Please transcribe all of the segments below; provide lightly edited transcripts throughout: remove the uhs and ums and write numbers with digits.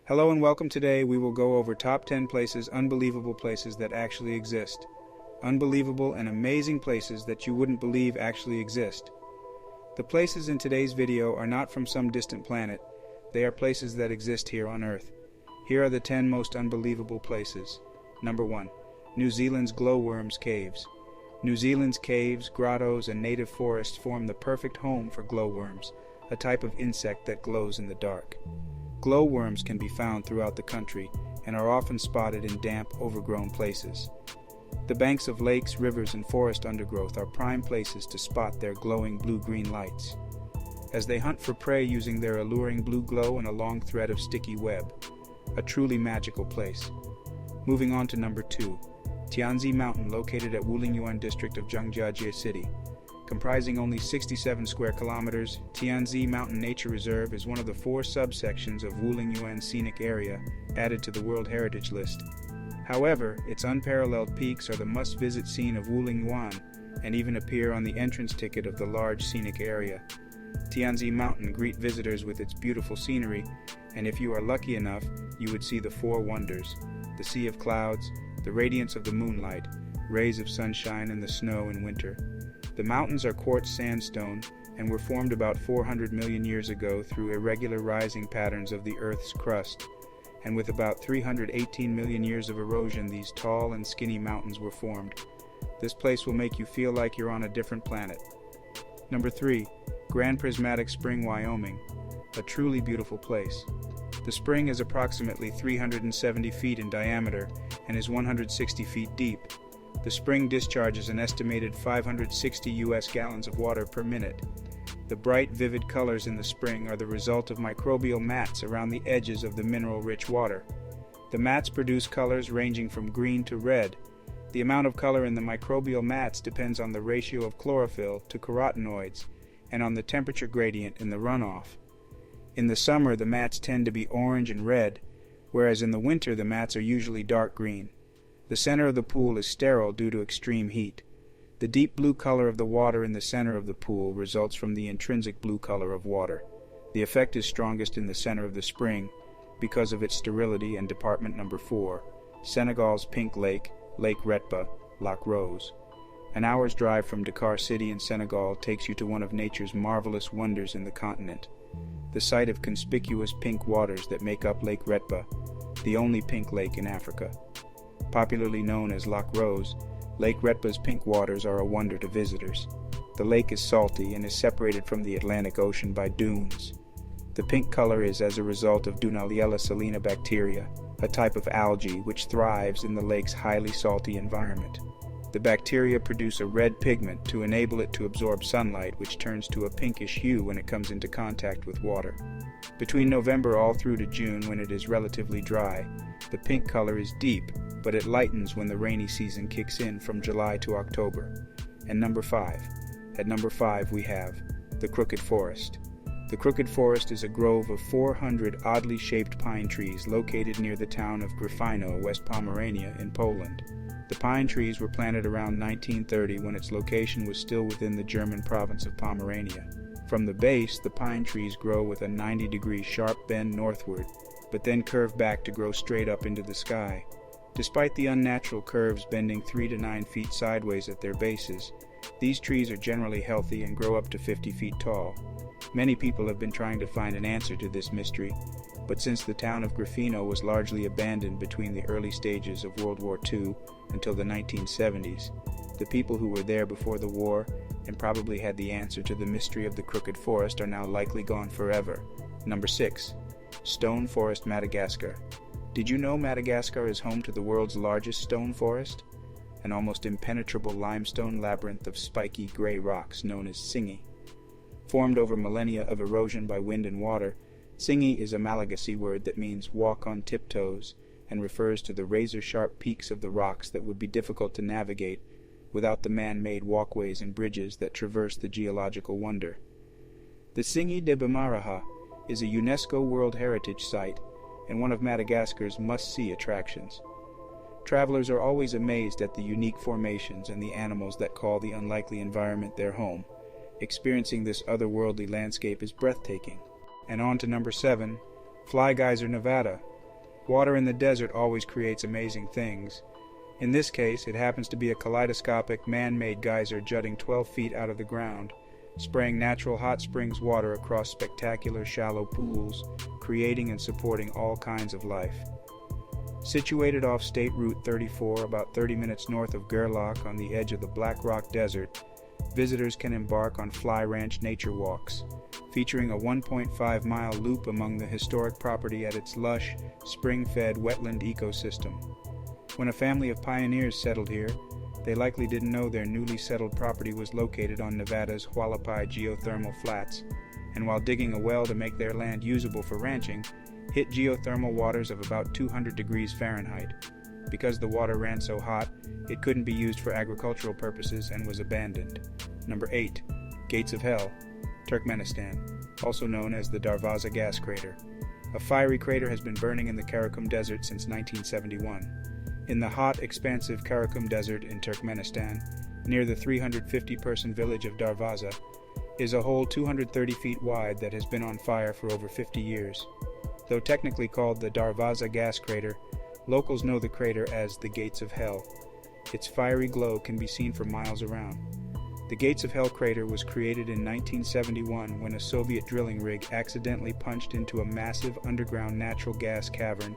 Hello and welcome. Today we will go over top 10 places, unbelievable places that actually exist. Unbelievable and amazing places that you wouldn't believe actually exist. The places in today's video are not from some distant planet. They are places that exist here on Earth. Here are the 10 most unbelievable places. Number 1. New Zealand's glowworms caves. New Zealand's caves, grottos, and native forests form the perfect home for glowworms, a type of insect that glows in the dark. Glowworms can be found throughout the country and are often spotted in damp, overgrown places. The banks of lakes, rivers, and forest undergrowth are prime places to spot their glowing blue-green lights, as they hunt for prey using their alluring blue glow and a long thread of sticky web. A truly magical place. Moving on to number 2. Tianzi Mountain, located at Wulingyuan district of Zhangjiajie City. Comprising only 67 square kilometers, Tianzi Mountain Nature Reserve is one of the 4 subsections of Wulingyuan Scenic Area added to the World Heritage List. However, its unparalleled peaks are the must-visit scene of Wulingyuan and even appear on the entrance ticket of the large scenic area. Tianzi Mountain greets visitors with its beautiful scenery, and if you are lucky enough, you would see the 4 wonders: the sea of clouds, the radiance of the moonlight, rays of sunshine, and the snow in winter. The mountains are quartz sandstone and were formed about 400 million years ago through irregular rising patterns of the Earth's crust, and with about 318 million years of erosion, these tall and skinny mountains were formed. This place will make you feel like you're on a different planet. Number 3. Grand Prismatic Spring, Wyoming. A truly beautiful place. The spring is approximately 370 feet in diameter and is 160 feet deep. The spring discharges an estimated 560 US gallons of water per minute. The bright, vivid colors in the spring are the result of microbial mats around the edges of the mineral-rich water. The mats produce colors ranging from green to red. The amount of color in the microbial mats depends on the ratio of chlorophyll to carotenoids and on the temperature gradient in the runoff. In the summer, the mats tend to be orange and red, whereas in the winter the mats are usually dark green. The center of the pool is sterile due to extreme heat. The deep blue color of the water in the center of the pool results from the intrinsic blue color of water. The effect is strongest in the center of the spring because of its sterility. And department number 4, Senegal's Pink Lake, Lake Retba, Lac Rose. An hour's drive from Dakar City in Senegal takes you to one of nature's marvelous wonders in the continent, the site of conspicuous pink waters that make up Lake Retba, the only pink lake in Africa. Popularly known as Lac Rose, Lake Retba's pink waters are a wonder to visitors. The lake is salty and is separated from the Atlantic Ocean by dunes. The pink color is as a result of Dunaliella salina bacteria, a type of algae which thrives in the lake's highly salty environment. The bacteria produce a red pigment to enable it to absorb sunlight, which turns to a pinkish hue when it comes into contact with water. Between November all through to June, when it is relatively dry, the pink color is deep, but it lightens when the rainy season kicks in from July to October. And number 5. At number 5 we have the Crooked Forest. The Crooked Forest is a grove of 400 oddly shaped pine trees located near the town of Gryfino, West Pomerania in Poland. The pine trees were planted around 1930 when its location was still within the German province of Pomerania. From the base, the pine trees grow with a 90-degree sharp bend northward, but then curve back to grow straight up into the sky. Despite the unnatural curves bending 3 to 9 feet sideways at their bases, these trees are generally healthy and grow up to 50 feet tall. Many people have been trying to find an answer to this mystery, but since the town of Gryfino was largely abandoned between the early stages of World War II until the 1970s, the people who were there before the war and probably had the answer to the mystery of the Crooked Forest are now likely gone forever. Number 6. Stone Forest, Madagascar. Did you know Madagascar is home to the world's largest stone forest? An almost impenetrable limestone labyrinth of spiky gray rocks known as Tsingy. Formed over millennia of erosion by wind and water, Tsingy is a Malagasy word that means walk on tiptoes and refers to the razor-sharp peaks of the rocks that would be difficult to navigate without the man-made walkways and bridges that traverse the geological wonder. The Tsingy de Bemaraha is a UNESCO World Heritage Site and one of Madagascar's must-see attractions. Travelers are always amazed at the unique formations and the animals that call the unlikely environment their home. Experiencing this otherworldly landscape is breathtaking. And on to number 7, Fly Geyser, Nevada, Water in the desert always creates amazing things. In this case, it happens to be a kaleidoscopic man-made geyser jutting 12 feet out of the ground, spraying natural hot springs water across spectacular shallow pools, creating and supporting all kinds of life. Situated off State Route 34, about 30 minutes north of Gerlach on the edge of the Black Rock Desert, visitors can embark on Fly Ranch nature walks, featuring a 1.5-mile loop among the historic property at its lush, spring-fed wetland ecosystem. When a family of pioneers settled here, they likely didn't know their newly settled property was located on Nevada's Hualapai geothermal flats, and while digging a well to make their land usable for ranching, hit geothermal waters of about 200 degrees Fahrenheit. Because the water ran so hot, it couldn't be used for agricultural purposes and was abandoned. Number 8. Gates of Hell, Turkmenistan, also known as the Darvaza gas crater. A fiery crater has been burning in the Karakum Desert since 1971. In the hot, expansive Karakum Desert in Turkmenistan, near the 350-person village of Darvaza, is a hole 230 feet wide that has been on fire for over 50 years. Though technically called the Darvaza gas crater, locals know the crater as the Gates of Hell. Its fiery glow can be seen for miles around. The Gates of Hell crater was created in 1971 when a Soviet drilling rig accidentally punched into a massive underground natural gas cavern,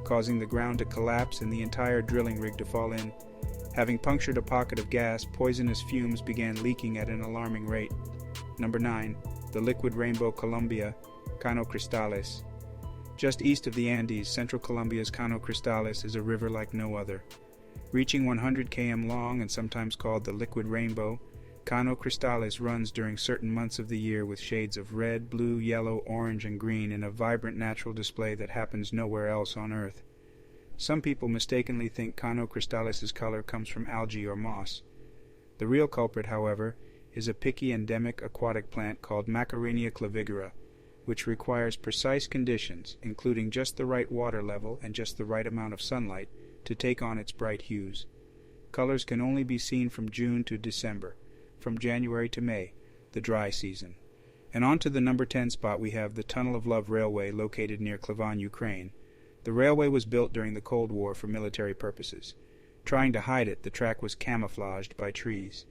causing the ground to collapse and the entire drilling rig to fall in. Having punctured a pocket of gas, poisonous fumes began leaking at an alarming rate. Number 9. The liquid rainbow Colombia, Cano Cristales. Just east of the Andes, central Colombia's Cano Cristales is a river like no other. Reaching 100 km long and sometimes called the liquid rainbow, Cano Cristales runs during certain months of the year with shades of red, blue, yellow, orange, and green in a vibrant natural display that happens nowhere else on Earth. Some people mistakenly think Cano Cristales' color comes from algae or moss. The real culprit, however, is a picky endemic aquatic plant called Macarenia clavigera, which requires precise conditions, including just the right water level and just the right amount of sunlight, to take on its bright hues. Colors can only be seen from June to December, from January to May, the dry season. And on to the number 10 spot we have the Tunnel of Love Railway located near Klevan, Ukraine. The railway was built during the Cold War for military purposes. Trying to hide it, the track was camouflaged by trees.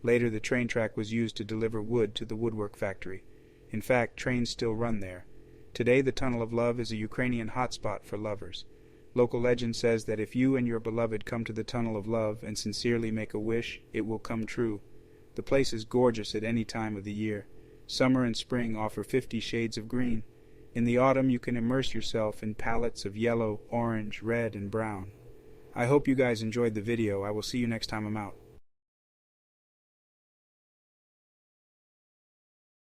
Later, the train track was used to deliver wood to the woodwork factory. In fact, trains still run there. Today, the Tunnel of Love is a Ukrainian hotspot for lovers. Local legend says that if you and your beloved come to the Tunnel of Love and sincerely make a wish, it will come true. The place is gorgeous at any time of the year. Summer and spring offer 50 shades of green. In the autumn, you can immerse yourself in palettes of yellow, orange, red, and brown. I hope you guys enjoyed the video. I will see you next time I'm out.